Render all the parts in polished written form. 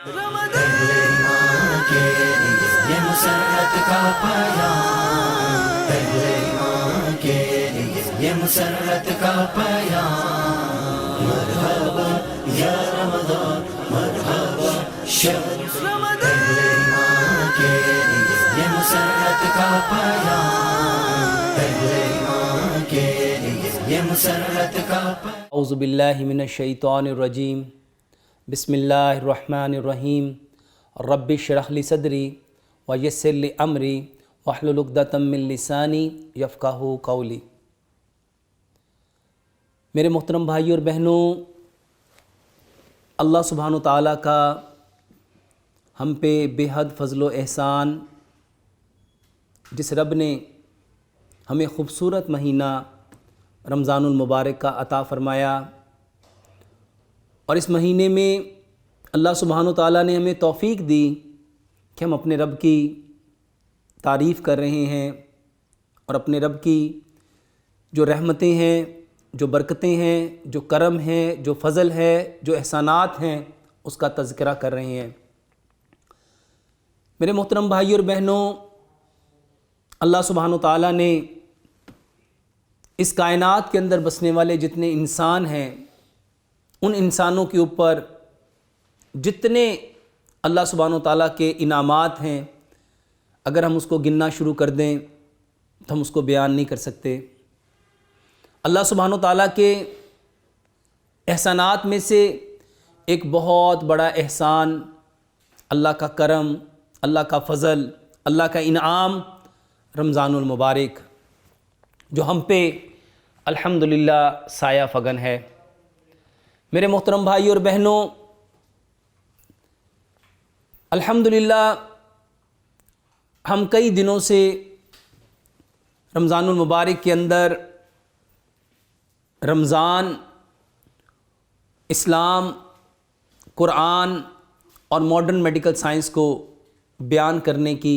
پہلے ایمان کے لیے یہ مسرت کا پیام، پہلے ایمان کے لیے یہ مسرت کا پیام، مرحبا یا رمضان مرحبا شہر رمضان، پہلے ایمان کے لیے یہ مسرت کا پیام، پہلے ایمان کے لیے یہ مسرت کا پیام۔ اعوذ باللہ من الشیطان الرجیم، بسم اللہ الرحمن الرحیم، رب اشرح لی صدری ویسر لی امری واحلل عقدۃ من لسانی یفقہوا قولی۔ میرے محترم بھائی اور بہنوں، اللہ سبحانہ و تعالیٰ کا ہم پہ بے حد فضل و احسان، جس رب نے ہمیں خوبصورت مہینہ رمضان المبارک کا عطا فرمایا، اور اس مہینے میں اللہ سبحانہ و تعالیٰ نے ہمیں توفیق دی کہ ہم اپنے رب کی تعریف کر رہے ہیں اور اپنے رب کی جو رحمتیں ہیں، جو برکتیں ہیں، جو کرم ہیں، جو فضل ہے، جو احسانات ہیں، اس کا تذکرہ کر رہے ہیں۔ میرے محترم بھائی اور بہنوں، اللہ سبحانہ و تعالیٰ نے اس کائنات کے اندر بسنے والے جتنے انسان ہیں، ان انسانوں کے اوپر جتنے اللہ سبحانہ و تعالیٰ کے انعامات ہیں، اگر ہم اس کو گننا شروع کر دیں تو ہم اس کو بیان نہیں کر سکتے۔ اللہ سبحانہ و تعالیٰ کے احسانات میں سے ایک بہت بڑا احسان، اللہ کا کرم، اللہ کا فضل، اللہ کا انعام، رمضان المبارک، جو ہم پہ الحمدللہ سایہ فگن ہے۔ میرے محترم بھائی اور بہنوں، الحمدللہ ہم کئی دنوں سے رمضان المبارک کے اندر رمضان، اسلام، قرآن اور ماڈرن میڈیکل سائنس کو بیان کرنے کی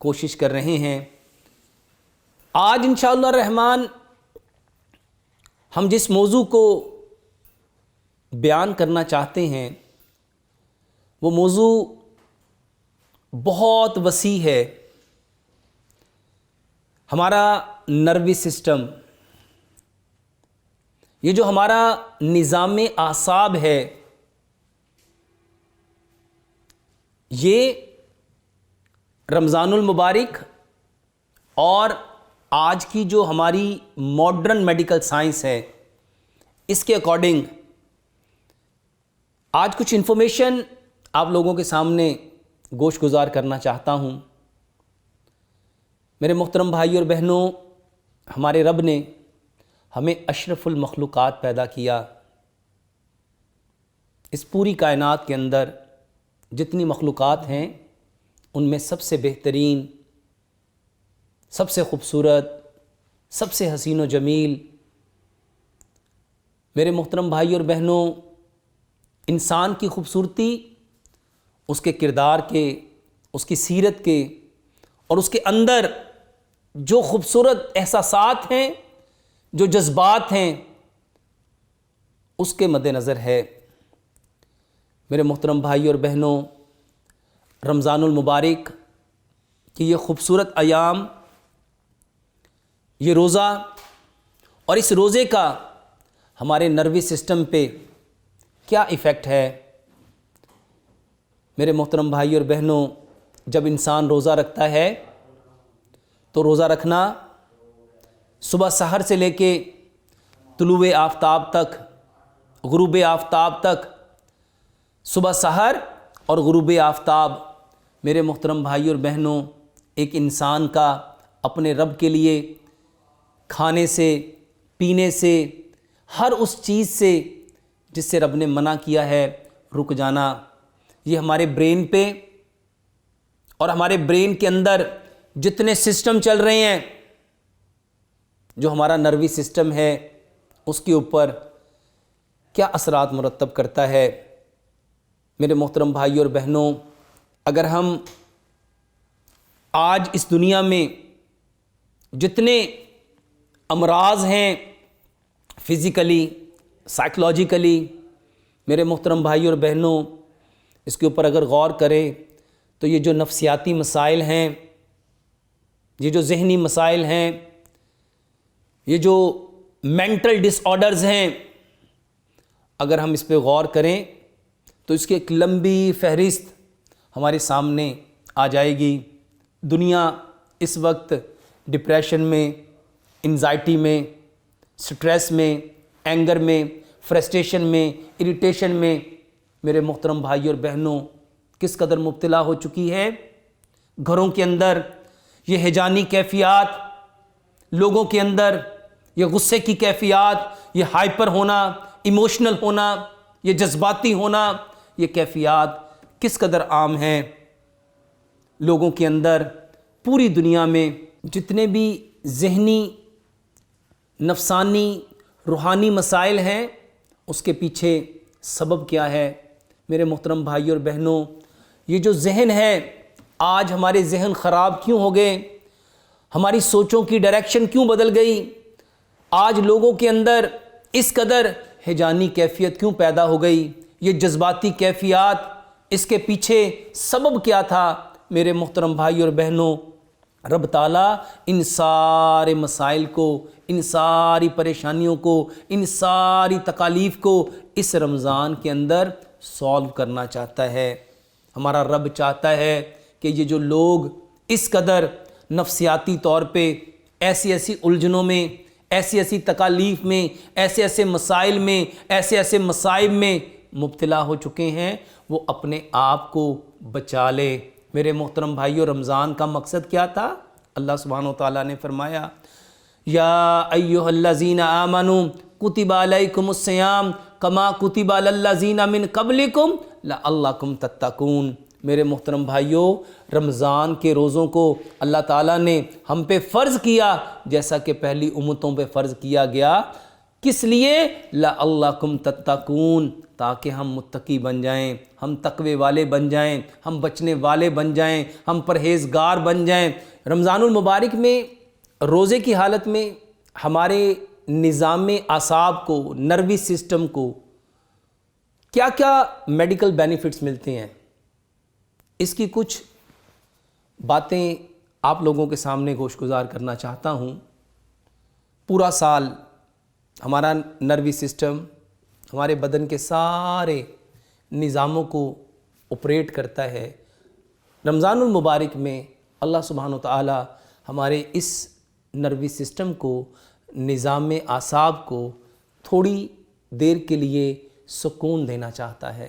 کوشش کر رہے ہیں۔ آج انشاءاللہ الرحمن ہم جس موضوع کو بیان کرنا چاہتے ہیں، وہ موضوع بہت وسیع ہے۔ ہمارا نروی سسٹم، یہ جو ہمارا نظام اعصاب ہے، یہ رمضان المبارک اور آج کی جو ہماری ماڈرن میڈیکل سائنس ہے، اس کے اکارڈنگ آج کچھ انفارمیشن آپ لوگوں کے سامنے گوش گزار کرنا چاہتا ہوں۔ میرے محترم بھائی اور بہنوں، ہمارے رب نے ہمیں اشرف المخلوقات پیدا کیا۔ اس پوری کائنات کے اندر جتنی مخلوقات ہیں، ان میں سب سے بہترین، سب سے خوبصورت، سب سے حسین و جمیل، میرے محترم بھائی اور بہنوں، انسان کی خوبصورتی اس کے کردار کے، اس کی سیرت کے، اور اس کے اندر جو خوبصورت احساسات ہیں، جو جذبات ہیں، اس کے مد نظر ہے۔ میرے محترم بھائی اور بہنوں، رمضان المبارک کی یہ خوبصورت ایام، یہ روزہ اور اس روزے کا ہمارے نروی سسٹم پہ کیا ایفیکٹ ہے؟ میرے محترم بھائی اور بہنوں، جب انسان روزہ رکھتا ہے تو روزہ رکھنا صبح سحر سے لے کے طلوع آفتاب تک، غروب آفتاب تک، صبح سحر اور غروب آفتاب، میرے محترم بھائی اور بہنوں، ایک انسان کا اپنے رب کے لیے کھانے سے، پینے سے، ہر اس چیز سے جس سے رب نے منع کیا ہے، رک جانا۔ یہ ہمارے برین پہ اور ہمارے برین کے اندر جتنے سسٹم چل رہے ہیں، جو ہمارا نروی سسٹم ہے، اس کے اوپر کیا اثرات مرتب کرتا ہے۔ میرے محترم بھائی اور بہنوں، اگر ہم آج اس دنیا میں جتنے امراض ہیں، فزیکلی، سائیکلوجیکلی، میرے محترم بھائی اور بہنوں، اس کے اوپر اگر غور کریں تو یہ جو نفسیاتی مسائل ہیں، یہ جو ذہنی مسائل ہیں، یہ جو مینٹل ڈس آرڈرز ہیں، اگر ہم اس پہ غور کریں تو اس کی ایک لمبی فہرست ہمارے سامنے آ جائے گی۔ دنیا اس وقت ڈپریشن میں، انزائٹی میں، سٹریس میں، اینگر میں، فرسٹریشن میں، اریٹیشن میں میرے محترم بھائی اور بہنوں کس قدر مبتلا ہو چکی ہے۔ گھروں کے اندر یہ ہیجانی کیفیات، لوگوں کے اندر یہ غصے کی کیفیات، یہ ہائپر ہونا، ایموشنل ہونا، یہ جذباتی ہونا، یہ کیفیات کس قدر عام ہیں لوگوں کے اندر۔ پوری دنیا میں جتنے بھی ذہنی، نفسانی، روحانی مسائل ہیں، اس کے پیچھے سبب کیا ہے میرے محترم بھائی اور بہنوں؟ یہ جو ذہن ہے، آج ہمارے ذہن خراب کیوں ہو گئے؟ ہماری سوچوں کی ڈائریکشن کیوں بدل گئی؟ آج لوگوں کے اندر اس قدر ہیجانی کیفیت کیوں پیدا ہو گئی؟ یہ جذباتی کیفیات، اس کے پیچھے سبب کیا تھا میرے محترم بھائی اور بہنوں؟ رب تعالیٰ ان سارے مسائل کو، ان ساری پریشانیوں کو، ان ساری تکالیف کو اس رمضان کے اندر سولو کرنا چاہتا ہے۔ ہمارا رب چاہتا ہے کہ یہ جو لوگ اس قدر نفسیاتی طور پہ ایسی الجھنوں میں، ایسی تکالیف میں، ایسے مسائل میں، ایسے مصائب میں مبتلا ہو چکے ہیں، وہ اپنے آپ کو بچا لے۔ میرے محترم بھائیو، رمضان کا مقصد کیا تھا؟ اللہ سبحانہ وتعالیٰ نے فرمایا یا ایھا الذین آمنوا کتب علیکم الصیام کما کتب علی الذین من قبلکم لعلکم تتقون۔ میرے محترم بھائیو، رمضان کے روزوں کو اللہ تعالیٰ نے ہم پہ فرض کیا جیسا کہ پہلی امتوں پہ فرض کیا گیا۔ کس لیے؟ لعلکم تتقون، تاکہ ہم متقی بن جائیں، ہم تقوی والے بن جائیں، ہم بچنے والے بن جائیں، ہم پرہیزگار بن جائیں۔ رمضان المبارک میں روزے کی حالت میں ہمارے نظام اعصاب کو، نروی سسٹم کو کیا کیا میڈیکل بینیفٹس ملتے ہیں، اس کی کچھ باتیں آپ لوگوں کے سامنے گوش گزار کرنا چاہتا ہوں۔ پورا سال ہمارا نروی سسٹم ہمارے بدن کے سارے نظاموں کو آپریٹ کرتا ہے۔ رمضان المبارک میں اللہ سبحانہ وتعالی ہمارے اس نروی سسٹم کو، نظام اعصاب کو تھوڑی دیر کے لیے سکون دینا چاہتا ہے،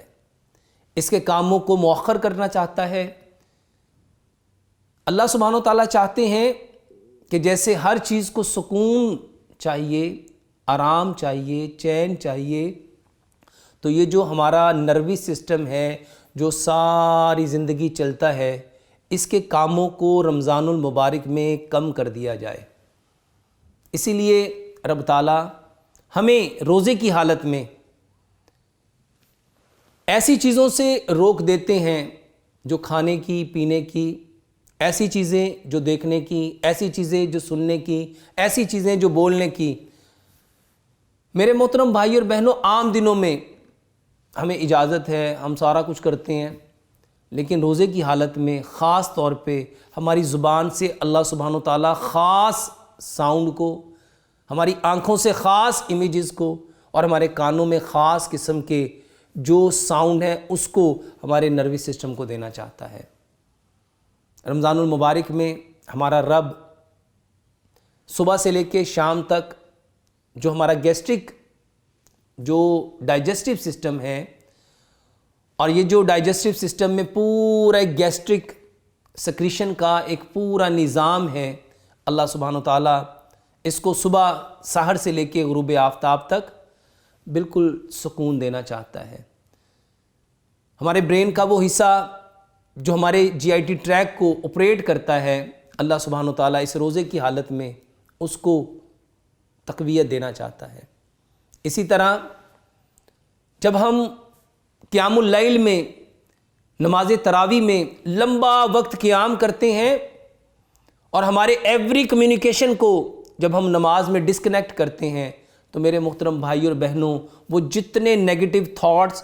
اس کے کاموں کو مؤخر کرنا چاہتا ہے۔ اللہ سبحانہ وتعالی چاہتے ہیں کہ جیسے ہر چیز کو سکون چاہیے، آرام چاہیے، چین چاہیے، تو یہ جو ہمارا نروی سسٹم ہے، جو ساری زندگی چلتا ہے، اس کے کاموں کو رمضان المبارک میں کم کر دیا جائے۔ اسی لیے رب تعالیٰ ہمیں روزے کی حالت میں ایسی چیزوں سے روک دیتے ہیں جو کھانے کی، پینے کی، ایسی چیزیں جو دیکھنے کی، ایسی چیزیں جو سننے کی، ایسی چیزیں جو بولنے کی۔ میرے محترم بھائی اور بہنوں، عام دنوں میں ہمیں اجازت ہے، ہم سارا کچھ کرتے ہیں، لیکن روزے کی حالت میں خاص طور پہ ہماری زبان سے اللہ سبحانہ وتعالیٰ خاص ساؤنڈ کو، ہماری آنکھوں سے خاص امیجز کو، اور ہمارے کانوں میں خاص قسم کے جو ساؤنڈ ہے اس کو ہمارے نروی سسٹم کو دینا چاہتا ہے۔ رمضان المبارک میں ہمارا رب صبح سے لے کے شام تک جو ہمارا گیسٹرک، جو ڈائجسٹو سسٹم ہے، اور یہ جو ڈائجسٹو سسٹم میں پورا ایک گیسٹرک سکریشن کا ایک پورا نظام ہے، اللہ سبحانہ وتعالیٰ اس کو صبح سحر سے لے کے غروب آفتاب تک بالکل سکون دینا چاہتا ہے۔ ہمارے برین کا وہ حصہ جو ہمارے جی آئی ٹی ٹریک کو آپریٹ کرتا ہے، اللہ سبحانہ وتعالیٰ اس روزے کی حالت میں اس کو تقویت دینا چاہتا ہے۔ اسی طرح جب ہم قیام اللیل میں، نماز تراویح میں لمبا وقت قیام کرتے ہیں اور ہمارے ایوری کمیونیکیشن کو جب ہم نماز میں ڈسکنیکٹ کرتے ہیں، تو میرے محترم بھائی اور بہنوں، وہ جتنے نیگیٹو تھاٹس،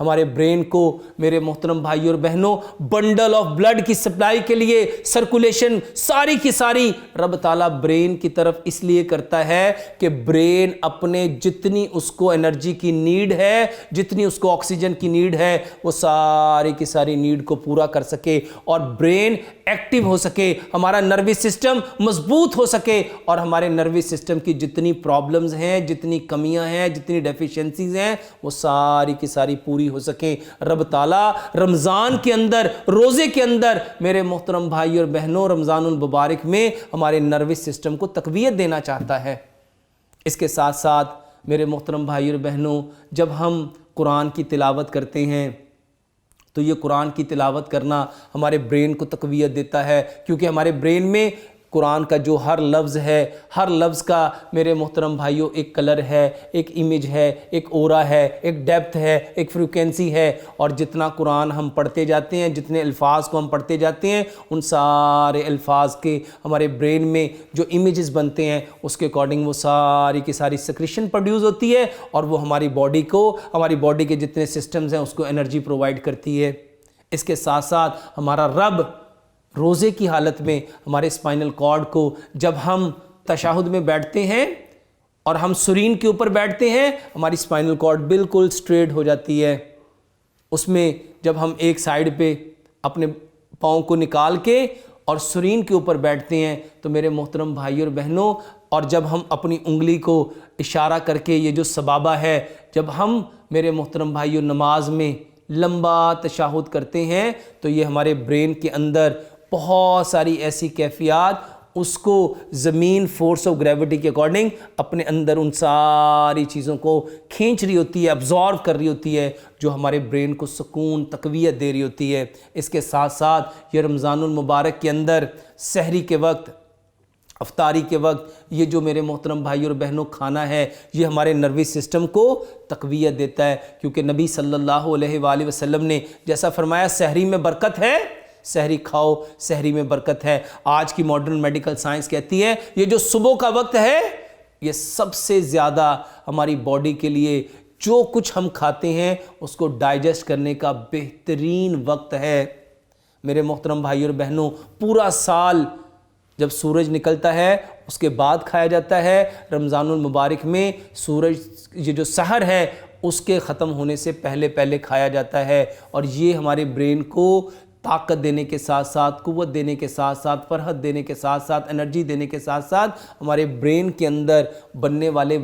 ہمارے برین کو میرے محترم بھائی اور بہنوں بنڈل آف بلڈ کی سپلائی کے لیے سرکولیشن ساری کی ساری رب تعالیٰ برین کی طرف اس لیے کرتا ہے کہ برین اپنے جتنی اس کو انرجی کی نیڈ ہے، جتنی اس کو آکسیجن کی نیڈ ہے، وہ ساری کی ساری نیڈ کو پورا کر سکے اور برین ایکٹیو ہو سکے، ہمارا نروس سسٹم مضبوط ہو سکے اور ہمارے نروس سسٹم کی جتنی پرابلمز ہیں، جتنی کمیاں ہیں، جتنی ڈیفیشنسیز ہیں، وہ ساری کی ساری پوری ہو سکیں۔ رب تعالیٰ رمضان کے اندر، روزے کے اندر میرے محترم بھائی اور بہنوں رمضان المبارک میں ہمارے نروس سسٹم کو تقویت دینا چاہتا ہے۔ اس کے ساتھ ساتھ میرے محترم بھائی اور بہنوں جب ہم قرآن کی تلاوت کرتے ہیں تو یہ قرآن کی تلاوت کرنا ہمارے برین کو تقویت دیتا ہے، کیونکہ ہمارے برین میں قرآن کا جو ہر لفظ ہے، ہر لفظ کا میرے محترم بھائیوں ایک کلر ہے، ایک امیج ہے، ایک اورا ہے، ایک ڈیپتھ ہے، ایک فریکوینسی ہے، اور جتنا قرآن ہم پڑھتے جاتے ہیں، جتنے الفاظ کو ہم پڑھتے جاتے ہیں، ان سارے الفاظ کے ہمارے برین میں جو امیجز بنتے ہیں اس کے اکارڈنگ وہ ساری کی ساری سیکریشن پروڈیوس ہوتی ہے اور وہ ہماری باڈی کو، ہماری باڈی کے جتنے سسٹمز ہیں اس کو انرجی پرووائڈ کرتی ہے۔ اس کے ساتھ ساتھ ہمارا رب روزے کی حالت میں ہمارے اسپائنل کارڈ کو جب ہم تشہد میں بیٹھتے ہیں اور ہم سرین کے اوپر بیٹھتے ہیں، ہماری اسپائنل کارڈ بالکل سٹریٹ ہو جاتی ہے۔ اس میں جب ہم ایک سائیڈ پہ اپنے پاؤں کو نکال کے اور سرین کے اوپر بیٹھتے ہیں تو میرے محترم بھائی اور بہنوں، اور جب ہم اپنی انگلی کو اشارہ کر کے یہ جو سبابہ ہے، جب ہم میرے محترم بھائیوں نماز میں لمبا تشہد کرتے ہیں تو یہ ہمارے برین کے اندر بہت ساری ایسی کیفیات اس کو زمین فورس آف گریوٹی کے اکارڈنگ اپنے اندر ان ساری چیزوں کو کھینچ رہی ہوتی ہے، ابزارو کر رہی ہوتی ہے، جو ہمارے برین کو سکون، تقویت دے رہی ہوتی ہے۔ اس کے ساتھ ساتھ یہ رمضان المبارک کے اندر سحری کے وقت، افطاری کے وقت یہ جو میرے محترم بھائی اور بہنوں کھانا ہے، یہ ہمارے نروس سسٹم کو تقویت دیتا ہے، کیونکہ نبی صلی اللہ علیہ وآلہ وسلم نے جیسا فرمایا سحری میں برکت ہے، سحری کھاؤ، سحری میں برکت ہے۔ آج کی ماڈرن میڈیکل سائنس کہتی ہے یہ جو صبح کا وقت ہے یہ سب سے زیادہ ہماری باڈی کے لیے جو کچھ ہم کھاتے ہیں اس کو ڈائجسٹ کرنے کا بہترین وقت ہے۔ میرے محترم بھائی اور بہنوں پورا سال جب سورج نکلتا ہے اس کے بعد کھایا جاتا ہے، رمضان المبارک میں سورج یہ جو سحر ہے اس کے ختم ہونے سے پہلے پہلے کھایا جاتا ہے، اور یہ ہمارے برین کو طاقت دینے کے ساتھ ساتھ، قوت دینے کے ساتھ ساتھ، فرحت دینے کے ساتھ ساتھ، انرجی دینے کے ساتھ ساتھ ہمارے برین کے اندر بننے والے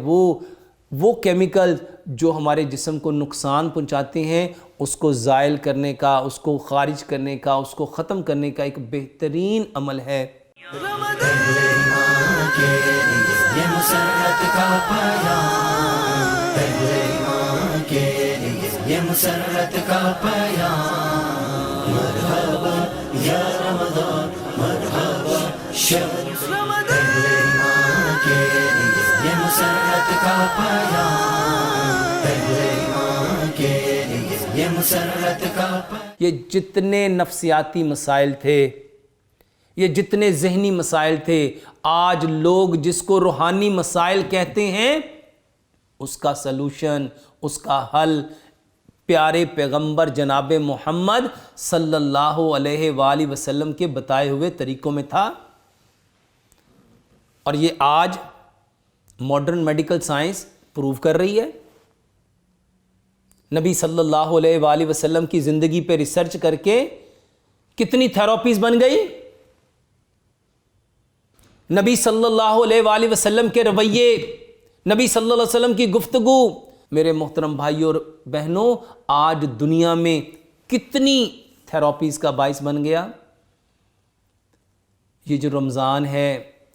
وہ کیمیکل جو ہمارے جسم کو نقصان پہنچاتے ہیں اس کو زائل کرنے کا، اس کو خارج کرنے کا، اس کو ختم کرنے کا ایک بہترین عمل ہے۔ یہ مسرت کا پیام، پہلے ایمان کے لیے یہ مسرت کا پیام، مرحبا یا رمضان، مرحبا شہر رمضان، پہلے ایمان کے لیے یہ مسرت کا پیام، پہلے ایمان کے لیے یہ مسرت کا پیام۔ یہ جتنے نفسیاتی مسائل تھے، یہ جتنے ذہنی مسائل تھے، آج لوگ جس کو روحانی مسائل کہتے ہیں اس کا سلوشن، اس کا حل پیارے پیغمبر جناب محمد صلی اللہ علیہ وآلہ وسلم کے بتائے ہوئے طریقوں میں تھا، اور یہ آج ماڈرن میڈیکل سائنس پروو کر رہی ہے۔ نبی صلی اللہ علیہ وآلہ وسلم کی زندگی پہ ریسرچ کر کے کتنی تھراپیز بن گئی، نبی صلی اللہ علیہ وآلہ وسلم کے رویے، نبی صلی اللہ علیہ وسلم کی گفتگو، میرے محترم بھائیوں اور بہنوں آج دنیا میں کتنی تھراپیز کا باعث بن گیا۔ یہ جو رمضان ہے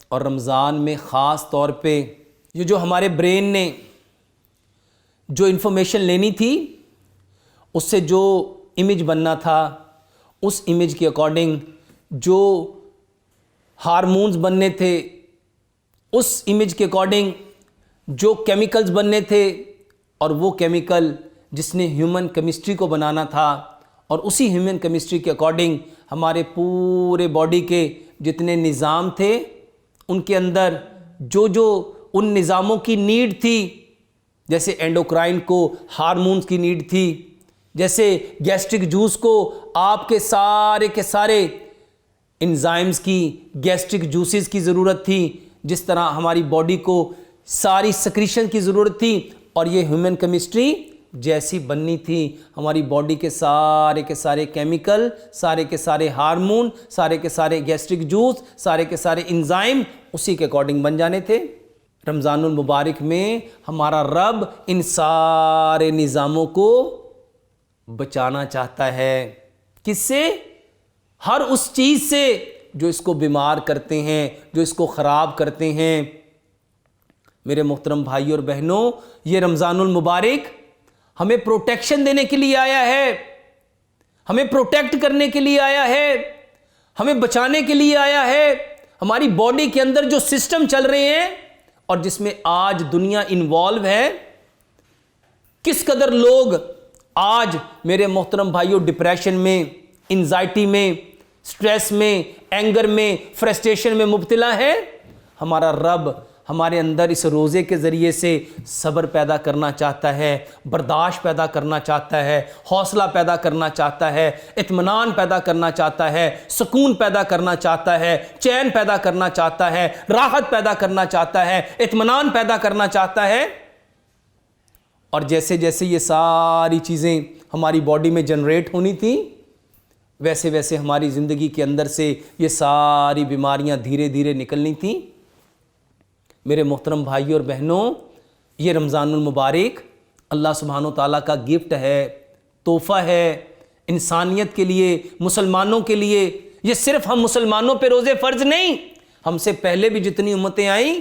اور رمضان میں خاص طور پہ یہ جو ہمارے برین نے جو انفارمیشن لینی تھی اس سے جو امیج بننا تھا، اس امیج کے اکارڈنگ جو ہارمونز بننے تھے، اس امیج کے اکارڈنگ جو کیمیکلز بننے تھے، اور وہ کیمیکل جس نے ہیومن کیمسٹری کو بنانا تھا، اور اسی ہیومن کیمسٹری کے اکارڈنگ ہمارے پورے باڈی کے جتنے نظام تھے ان کے اندر جو ان نظاموں کی نیڈ تھی، جیسے اینڈوکرائن کو ہارمونز کی نیڈ تھی، جیسے گیسٹرک جوس کو آپ کے سارے انزائمز کی، گیسٹرک جوسز کی ضرورت تھی، جس طرح ہماری باڈی کو ساری سکریشن کی ضرورت تھی، اور یہ ہیومن کیمسٹری جیسی بننی تھی، ہماری باڈی کے سارے کیمیکل، سارے کے سارے ہارمون، سارے کے سارے گیسٹرک جوس، سارے کے سارے انزائم اسی کے اکارڈنگ بن جانے تھے۔ رمضان المبارک میں ہمارا رب ان سارے نظاموں کو بچانا چاہتا ہے۔ کس سے؟ ہر اس چیز سے جو اس کو بیمار کرتے ہیں، جو اس کو خراب کرتے ہیں۔ میرے محترم بھائی اور بہنوں، یہ رمضان المبارک ہمیں پروٹیکشن دینے کے لیے آیا ہے، ہمیں پروٹیکٹ کرنے کے لیے آیا ہے، ہمیں بچانے کے لیے آیا ہے۔ ہماری باڈی کے اندر جو سسٹم چل رہے ہیں اور جس میں آج دنیا انوالو ہے، کس قدر لوگ آج میرے محترم بھائیوں ڈپریشن میں، انزائٹی میں، سٹریس میں، اینگر میں، فرسٹریشن میں مبتلا ہے۔ ہمارا رب ہمارے اندر اس روزے کے ذریعے سے صبر پیدا کرنا چاہتا ہے، برداشت پیدا کرنا چاہتا ہے، حوصلہ پیدا کرنا چاہتا ہے، اطمینان پیدا کرنا چاہتا ہے، سکون پیدا کرنا چاہتا ہے، چین پیدا کرنا چاہتا ہے، راحت پیدا کرنا چاہتا ہے، اطمینان پیدا کرنا چاہتا ہے۔ اور جیسے جیسے یہ ساری چیزیں ہماری باڈی میں جنریٹ ہونی تھیں، ویسے ویسے ہماری زندگی کے اندر سے یہ ساری بیماریاں دھیرے دھیرے نکلنی تھیں۔ میرے محترم بھائی اور بہنوں، یہ رمضان المبارک اللہ سبحانہ و تعالیٰ کا گفٹ ہے، تحفہ ہے انسانیت کے لیے، مسلمانوں کے لیے۔ یہ صرف ہم مسلمانوں پہ روزے فرض نہیں، ہم سے پہلے بھی جتنی امتیں آئیں،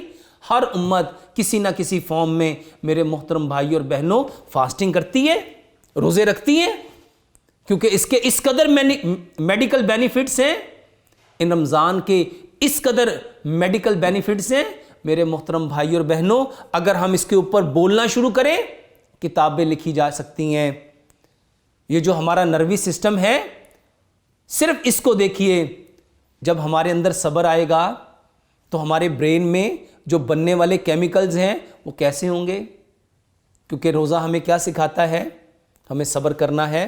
ہر امت کسی نہ کسی فارم میں میرے محترم بھائی اور بہنوں فاسٹنگ کرتی ہے، روزے رکھتی ہے، کیونکہ اس قدر میڈیکل بینیفٹس ہیں، ان رمضان کے اس قدر میڈیکل بینیفٹس ہیں۔ میرے محترم بھائی اور بہنوں، اگر ہم اس کے اوپر بولنا شروع کریں، کتابیں لکھی جا سکتی ہیں۔ یہ جو ہمارا نروی سسٹم ہے، صرف اس کو دیکھیے، جب ہمارے اندر صبر آئے گا تو ہمارے برین میں جو بننے والے کیمیکلز ہیں وہ کیسے ہوں گے؟ کیونکہ روزہ ہمیں کیا سکھاتا ہے؟ ہمیں صبر کرنا ہے،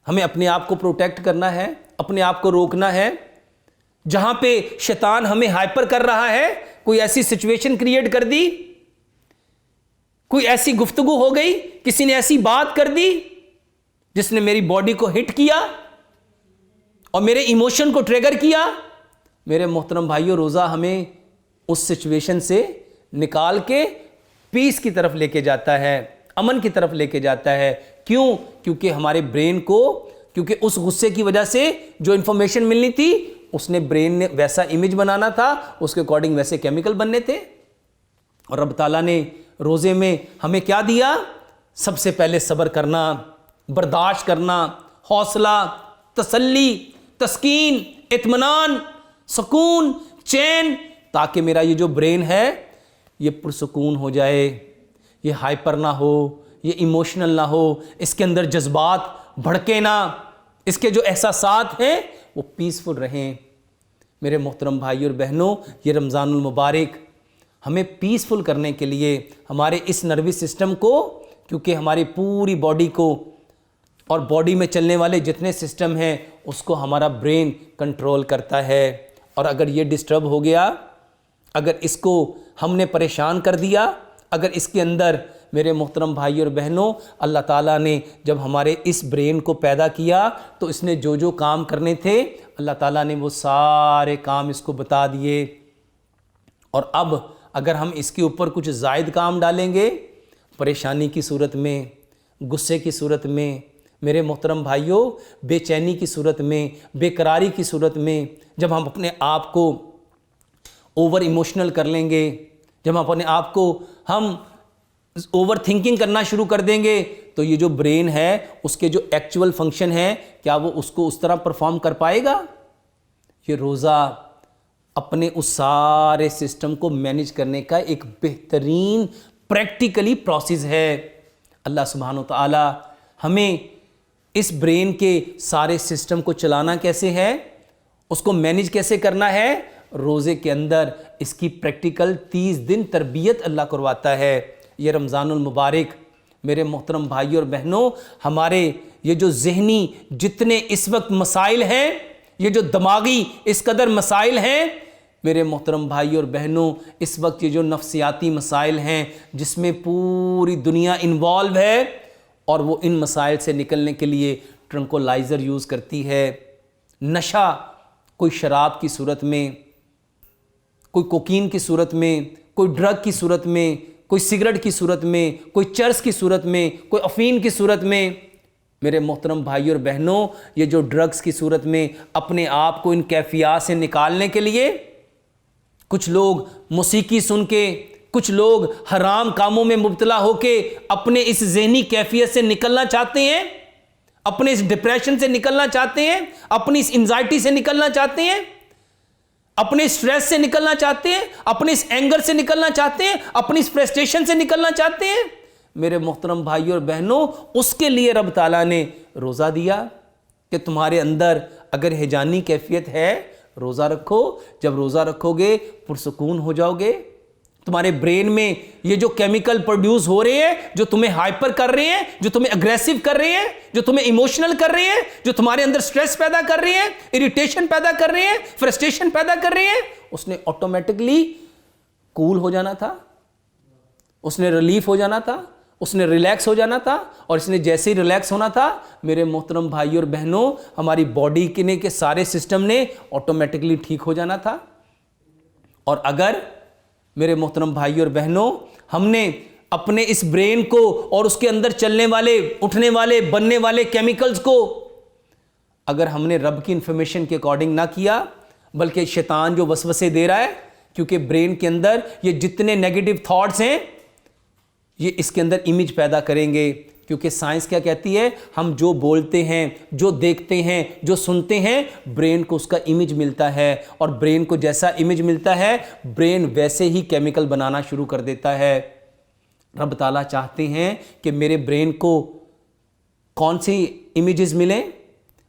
ہمیں اپنے آپ کو پروٹیکٹ کرنا ہے، اپنے آپ کو روکنا ہے۔ جہاں پہ شیطان ہمیں ہائپر کر رہا ہے، کوئی ایسی سچویشن کریٹ کر دی، کوئی ایسی گفتگو ہو گئی، کسی نے ایسی بات کر دی جس نے میری باڈی کو ہٹ کیا اور میرے ایموشن کو ٹریگر کیا، میرے محترم بھائیوں، روزہ ہمیں اس سچویشن سے نکال کے پیس کی طرف لے کے جاتا ہے، امن کی طرف لے کے جاتا ہے۔ کیوں؟ کیونکہ ہمارے برین کو، کیونکہ اس غصے کی وجہ سے جو انفارمیشن ملنی تھی، اس نے برین نے ویسا امیج بنانا تھا، اس کے اکارڈنگ ویسے کیمیکل بننے تھے۔ اور رب تعالیٰ نے روزے میں ہمیں کیا دیا؟ سب سے پہلے صبر کرنا، برداشت کرنا، حوصلہ، تسلی، تسکین، اطمینان، سکون، چین، تاکہ میرا یہ جو برین ہے یہ پرسکون ہو جائے، یہ ہائپر نہ ہو، یہ ایموشنل نہ ہو، اس کے اندر جذبات بھڑکے نہ، اس کے جو احساسات ہیں وہ پیسفل رہیں۔ میرے محترم بھائی اور بہنوں، یہ رمضان المبارک ہمیں پیسفل کرنے کے لیے، ہمارے اس نروس سسٹم کو، کیونکہ ہماری پوری باڈی کو اور باڈی میں چلنے والے جتنے سسٹم ہیں اس کو ہمارا برین کنٹرول کرتا ہے، اور اگر یہ ڈسٹرب ہو گیا، اگر اس کو ہم نے پریشان کر دیا، اگر اس کے اندر، میرے محترم بھائی اور بہنوں، اللہ تعالیٰ نے جب ہمارے اس برین کو پیدا کیا تو اس نے جو جو کام کرنے تھے، اللہ تعالیٰ نے وہ سارے کام اس کو بتا دیے۔ اور اب اگر ہم اس کے اوپر کچھ زائد کام ڈالیں گے، پریشانی کی صورت میں، غصے کی صورت میں، میرے محترم بھائیوں، بے چینی کی صورت میں، بے قراری کی صورت میں، جب ہم اپنے آپ کو اوور ایموشنل کر لیں گے، جب ہم اپنے آپ کو اوور تھنکنگ کرنا شروع کر دیں گے، تو یہ جو برین ہے اس کے جو ایکچول فنکشن ہے، کیا وہ اس کو اس طرح پرفارم کر پائے گا؟ یہ روزہ اپنے اس سارے سسٹم کو مینیج کرنے کا ایک بہترین پریکٹیکلی پروسیس ہے۔ اللہ سبحانہ و تعالی ہمیں اس برین کے سارے سسٹم کو چلانا کیسے ہے، اس کو مینیج کیسے کرنا ہے، روزے کے اندر اس کی پریکٹیکل 30 دن تربیت اللہ کرواتا ہے۔ یہ رمضان المبارک میرے محترم بھائی اور بہنوں، ہمارے یہ جو ذہنی جتنے اس وقت مسائل ہیں، یہ جو دماغی اس قدر مسائل ہیں میرے محترم بھائی اور بہنوں، اس وقت یہ جو نفسیاتی مسائل ہیں جس میں پوری دنیا انوالو ہے، اور وہ ان مسائل سے نکلنے کے لیے ٹرنکولائزر یوز کرتی ہے۔ نشہ کوئی شراب کی صورت میں، کوئی کوکین کی صورت میں، کوئی ڈرگ کی صورت میں، کوئی سگریٹ کی صورت میں، کوئی چرس کی صورت میں، کوئی افین کی صورت میں۔ میرے محترم بھائی اور بہنوں، یہ جو ڈرگز کی صورت میں اپنے آپ کو ان کیفیات سے نکالنے کے لیے کچھ لوگ موسیقی سن کے، کچھ لوگ حرام کاموں میں مبتلا ہو کے اپنے اس ذہنی کیفیت سے نکلنا چاہتے ہیں، اپنے اس ڈپریشن سے نکلنا چاہتے ہیں، اپنی اس انزائٹی سے نکلنا چاہتے ہیں، اپنے سٹریس سے نکلنا چاہتے ہیں، اپنے اس اینگر سے نکلنا چاہتے ہیں، اپنی اس فرسٹریشن سے نکلنا چاہتے ہیں۔ میرے محترم بھائی اور بہنوں، اس کے لیے رب تعالیٰ نے روزہ دیا کہ تمہارے اندر اگر ہیجانی کیفیت ہے روزہ رکھو، جب روزہ رکھو گے پرسکون ہو جاؤ گے۔ تمہارے برین میں یہ جو کیمیکل پروڈیوس ہو رہے ہیں، جو تمہیں ہائپر کر رہے ہیں، جو تمہیں اگریسو کر رہے ہیں، جو تمہیں ایموشنل کر رہے ہیں، جو تمہارے اندر سٹریس پیدا کر رہے ہیں، اریٹیشن پیدا کر رہے ہیں، فرسٹریشن پیدا کر رہے ہیں، اس نے آٹومیٹکلی کول ہو جانا تھا، اس نے ریلیف ہو جانا تھا، اس نے ریلیکس ہو جانا تھا، اور اس نے جیسے ہی ریلیکس ہونا تھا میرے محترم بھائی اور بہنوں، ہماری باڈی کے سارے سسٹم نے آٹومیٹکلی ٹھیک ہو جانا تھا۔ اور اگر میرے محترم بھائی اور بہنوں ہم نے اپنے اس برین کو اور اس کے اندر چلنے والے، اٹھنے والے، بننے والے کیمیکلز کو اگر ہم نے رب کی انفارمیشن کے اکارڈنگ نہ کیا، بلکہ شیطان جو وسوسے دے رہا ہے، کیونکہ برین کے اندر یہ جتنے نیگیٹو تھاٹس ہیں یہ اس کے اندر امیج پیدا کریں گے، کیونکہ سائنس کیا کہتی ہے، ہم جو بولتے ہیں، جو دیکھتے ہیں، جو سنتے ہیں، برین کو اس کا امیج ملتا ہے، اور برین کو جیسا امیج ملتا ہے برین ویسے ہی کیمیکل بنانا شروع کر دیتا ہے۔ رب تعالیٰ چاہتے ہیں کہ میرے برین کو کون سی امیجز ملیں،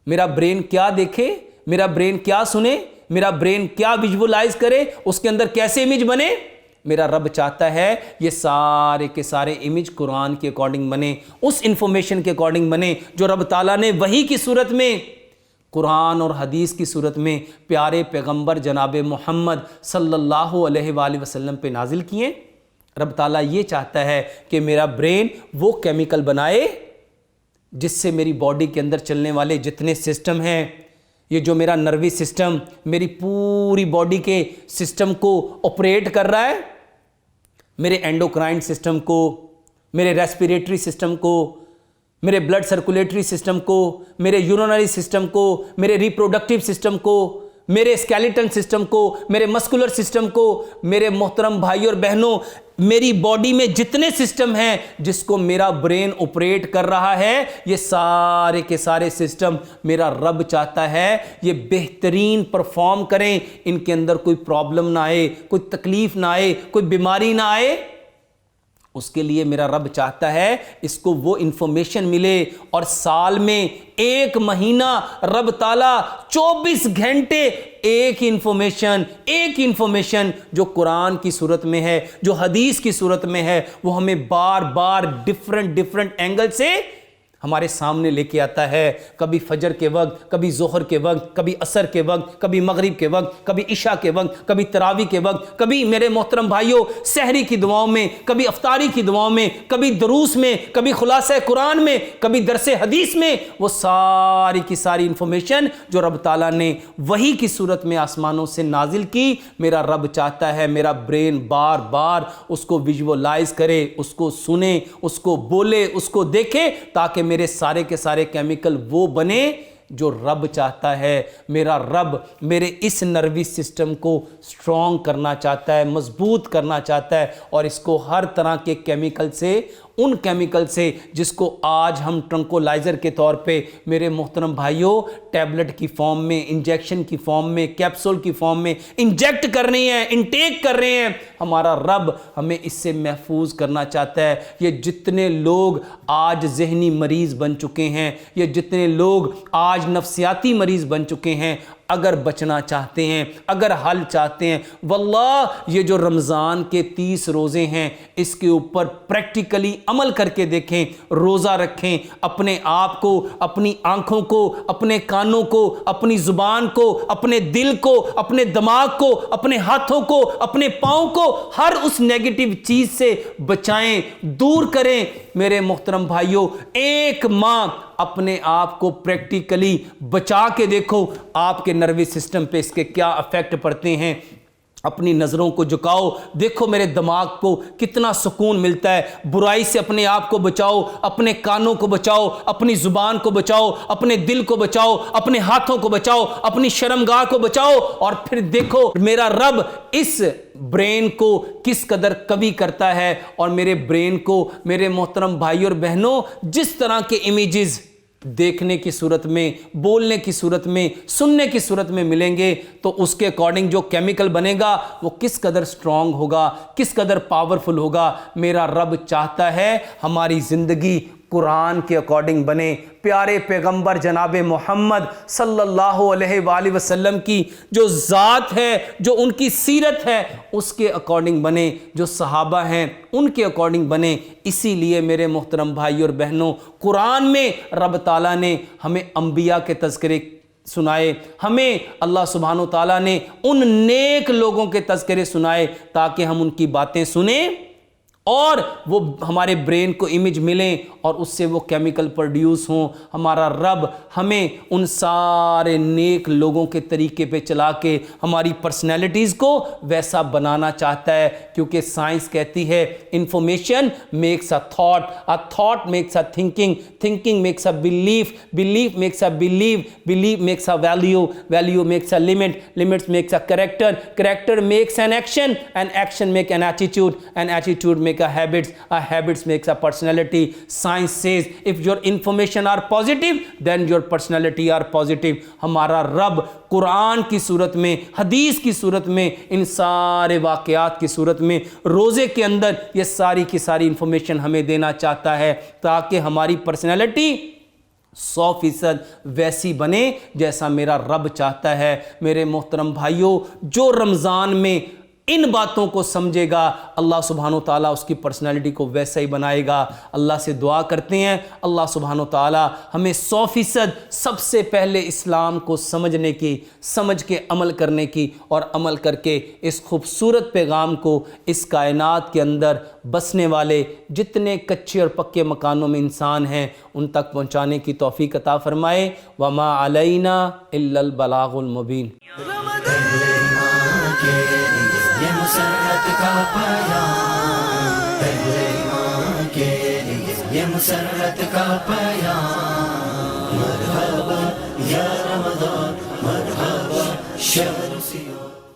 میرا برین کیا دیکھے، میرا برین کیا سنے، میرا برین کیا ویژولائز کرے، اس کے اندر کیسے امیج بنے۔ میرا رب چاہتا ہے یہ سارے کے سارے امیج قرآن کے اکارڈنگ بنے، اس انفارمیشن کے اکارڈنگ بنے جو رب تعالیٰ نے وحی کی صورت میں، قرآن اور حدیث کی صورت میں پیارے پیغمبر جناب محمد صلی اللہ علیہ وآلہ وسلم پہ نازل کیے۔ رب تعالیٰ یہ چاہتا ہے کہ میرا برین وہ کیمیکل بنائے جس سے میری باڈی کے اندر چلنے والے جتنے سسٹم ہیں، یہ جو میرا نروی سسٹم میری پوری باڈی کے سسٹم کو آپریٹ کر رہا ہے، میرے اینڈوکرائن سسٹم کو، میرے ریسپیریٹری سسٹم کو، میرے بلڈ سرکولیٹری سسٹم کو، میرے یورینری سسٹم کو، میرے ریپروڈکٹیو سسٹم کو، میرے اسکیلیٹن سسٹم کو، میرے مسکولر سسٹم کو، میرے محترم بھائی اور بہنوں، میری باڈی میں جتنے سسٹم ہیں جس کو میرا برین آپریٹ کر رہا ہے، یہ سارے کے سارے سسٹم میرا رب چاہتا ہے یہ بہترین پرفارم کریں، ان کے اندر کوئی پرابلم نہ آئے، کوئی تکلیف نہ آئے، کوئی بیماری نہ آئے۔ اس کے لیے میرا رب چاہتا ہے اس کو وہ انفارمیشن ملے، اور سال میں 1 مہینہ رب تعالیٰ 24 گھنٹے ایک انفارمیشن جو قرآن کی صورت میں ہے، جو حدیث کی صورت میں ہے، وہ ہمیں بار بار ڈیفرنٹ اینگل سے ہمارے سامنے لے کے آتا ہے۔ کبھی فجر کے وقت، کبھی ظہر کے وقت، کبھی عصر کے وقت، کبھی مغرب کے وقت، کبھی عشاء کے وقت، کبھی تراویح کے وقت، کبھی میرے محترم بھائیوں سحری کی دعاؤں میں، کبھی افطاری کی دعاؤں میں، کبھی دروس میں، کبھی خلاصہ قرآن میں، کبھی درس حدیث میں، وہ ساری کی ساری انفارمیشن جو رب تعالیٰ نے وحی کی صورت میں آسمانوں سے نازل کی، میرا رب چاہتا ہے میرا برین بار بار اس کو ویژولائز کرے، اس کو سنے، اس کو بولے، اس کو دیکھے، تاکہ میرے سارے کے سارے کیمیکل وہ بنے جو رب چاہتا ہے۔ میرا رب میرے اس نروی سسٹم کو سٹرونگ کرنا چاہتا ہے، مضبوط کرنا چاہتا ہے، اور اس کو ہر طرح کے کیمیکل سے، ان کیمیکل سے جس کو آج ہم ٹرنکولائزر کے طور پہ میرے محترم بھائیوں ٹیبلٹ کی فارم میں، انجیکشن کی فارم میں، کیپسول کی فارم میں انجیکٹ کر رہے ہیں، انٹیک کر رہے ہیں، ہمارا رب ہمیں اس سے محفوظ کرنا چاہتا ہے۔ یہ جتنے لوگ آج ذہنی مریض بن چکے ہیں، یہ جتنے لوگ آج نفسیاتی مریض بن چکے ہیں، اگر بچنا چاہتے ہیں، اگر حل چاہتے ہیں، واللہ یہ جو رمضان کے 30 روزے ہیں اس کے اوپر پریکٹیکلی عمل کر کے دیکھیں، روزہ رکھیں، اپنے آپ کو، اپنی آنکھوں کو، اپنے کانوں کو، اپنی زبان کو، اپنے دل کو، اپنے دماغ کو، اپنے ہاتھوں کو، اپنے پاؤں کو ہر اس نیگیٹو چیز سے بچائیں، دور کریں۔ میرے محترم بھائیوں، ایک ماہ اپنے آپ کو پریکٹیکلی بچا کے دیکھو، آپ کے نروس سسٹم پہ اس کے کیا افیکٹ پڑتے ہیں۔ اپنی نظروں کو جھکاؤ، دیکھو میرے دماغ کو کتنا سکون ملتا ہے۔ برائی سے اپنے آپ کو بچاؤ، اپنے کانوں کو بچاؤ، اپنی زبان کو بچاؤ، اپنے دل کو بچاؤ، اپنے ہاتھوں کو بچاؤ، اپنی شرمگاہ کو بچاؤ، اور پھر دیکھو میرا رب اس برین کو کس قدر قوی کرتا ہے۔ اور میرے برین کو، میرے محترم بھائی اور بہنوں، جس طرح کے امیجز دیکھنے کی صورت میں، بولنے کی صورت میں، سننے کی صورت میں ملیں گے تو اس کے اکارڈنگ جو کیمیکل بنے گا وہ کس قدر سٹرونگ ہوگا، کس قدر پاورفل ہوگا۔ میرا رب چاہتا ہے ہماری زندگی قرآن کے اکارڈنگ بنے، پیارے پیغمبر جناب محمد صلی اللہ علیہ وآلہ وسلم کی جو ذات ہے، جو ان کی سیرت ہے، اس کے اکارڈنگ بنے، جو صحابہ ہیں ان کے اکارڈنگ بنے۔ اسی لیے میرے محترم بھائی اور بہنوں، قرآن میں رب تعالیٰ نے ہمیں انبیاء کے تذکرے سنائے، ہمیں اللہ سبحانہ وتعالیٰ نے ان نیک لوگوں کے تذکرے سنائے تاکہ ہم ان کی باتیں سنیں اور وہ ہمارے برین کو امیج ملیں اور اس سے وہ کیمیکل پروڈیوس ہوں۔ ہمارا رب ہمیں ان سارے نیک لوگوں کے طریقے پہ چلا کے ہماری پرسنالٹیز کو ویسا بنانا چاہتا ہے، کیونکہ سائنس کہتی ہے information makes a thought makes a thinking makes a belief makes a belief makes a value makes a limits makes a character makes an action make an attitude make habits makes a personality. Science says if your information are positive then your personality are positive. ہمارا رب قرآن کی صورت میں، حدیث کی صورت میں، ان سارے واقعات کی صورت میں، روزے کے اندر یہ ساری کی ساری انفارمیشن ہمیں دینا چاہتا ہے تاکہ ہماری پرسنالٹی 100% ویسی بنے جیسا میرا رب چاہتا ہے۔ میرے محترم بھائیوں، جو رمضان میں ان باتوں کو سمجھے گا اللہ سبحانہ و تعالیٰ اس کی پرسنالٹی کو ویسا ہی بنائے گا۔ اللہ سے دعا کرتے ہیں اللہ سبحانہ و تعالیٰ ہمیں 100% سب سے پہلے اسلام کو سمجھنے کی، سمجھ کے عمل کرنے کی، اور عمل کر کے اس خوبصورت پیغام کو اس کائنات کے اندر بسنے والے جتنے کچے اور پکے مکانوں میں انسان ہیں ان تک پہنچانے کی توفیق عطا فرمائے۔ وما علینا الا البلاغ المبین۔ یہ مسرت کا پیام، پہلے ایمان کے لیے یہ مسرت کا پیام۔ مرحبا یا رمضان، مرحبا شہر سیاہ۔